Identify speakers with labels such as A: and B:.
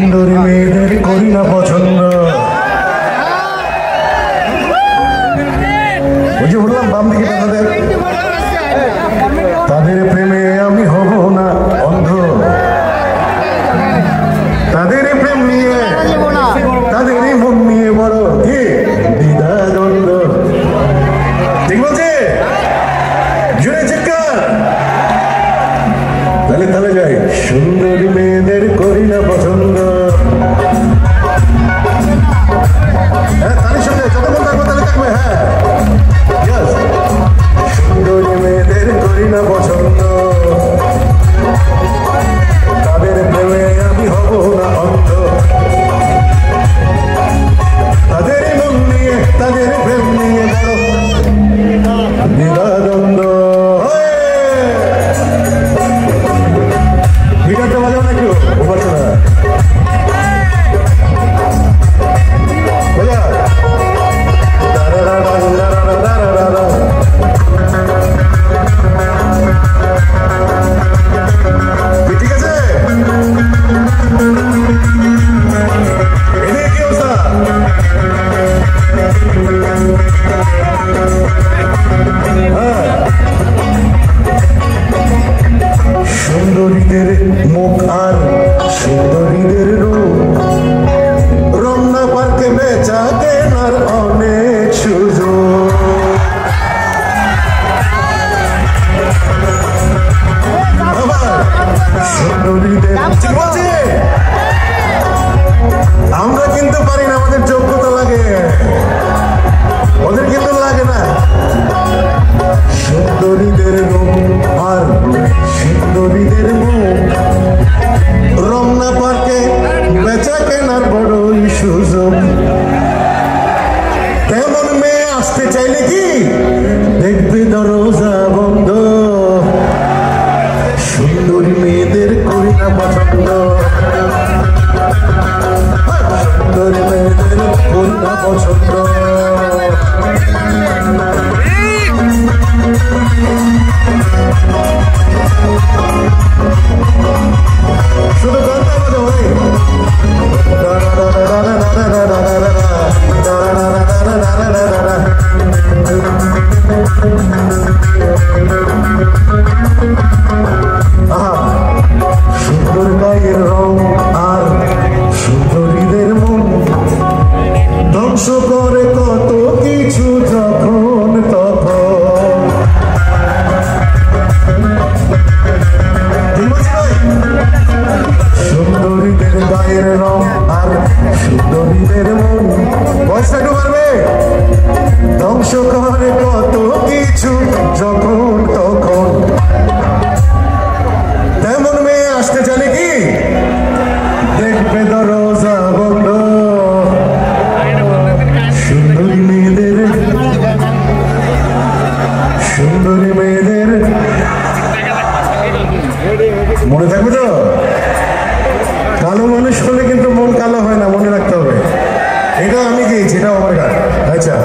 A: সুন্দরী মেয়েদের করি না পছন্দ। ওই যে বললাম বাম দিকে তাদের প্রেমে আমি হব না অন্ধ। তাদের প্রেম নিয়ে তাদেরই মন নিয়ে বড় কি দ্বিধা দ্বন্দ্ব। ঠিক বলছে জুড়ে চিৎকার। তাহলে তাহলে যাই সুন্দরী মেয়েদের করি না পছন্দ। হ্যাঁ তাদের সঙ্গে যতক্ষণ থাকবো তাহলে থাকবে। হ্যাঁ সুন্দরী মেয়েদের করি না পছন্দ। তাদের প্রেমে আমি হব না অন্ধ। তাদের মন নিয়ে তাদের প্রেম নিয়ে বড় দ্বিধা দ্বন্দ্ব। গিটারটা বাজাও না কেউ বাজছে না। ঠিক আছে কি অবস্থা? সুন্দরীদের মুখ আর সুন্দরীদের রূপ রমনা পার্কে বেচা কেনার অনেক সুযোগ। সুন্দরীদের আমরা কিন্তু পারি না, আমাদের যোগ্যতা লাগে, ওদের কিন্তু লাগে না। সুন্দরীদের রূপ আর সুন্দরীদের মুখ রমনা পার্কে বেচা কেনার বড়ই সুযোগ। তেমন মেয়ে আসতে চাইলে কি দেখবে দরজা বন্ধ। সুন্দরী মেয়েদের করি না পছন্দ। সুন্দরী মেয়েদের করি না পছন্দ। শুধু গানটা বাজো ভাই। সুন্দর গায়ের রং আর সুন্দরীদের মন ধ্বংস করে কত কিছু যখন তখন। সুন্দরীদের গায়ের রং আর সুন্দরীদের মন পয়সা ডুবাবে ধ্বংস করে কত কিছু যখন তখন। তেমন মেয়ে আসতে জানে কি দেখবে দরজা বন্ধ। সুন্দরী মেয়েদের সুন্দরী মেয়েদের মনে থাকবে তো। কালো মানুষ হলে কিন্তু মন কালো হয় না, মনে রাখতে হবে। এটা আমি গেয়েছি, এটা আমার গান। আচ্ছা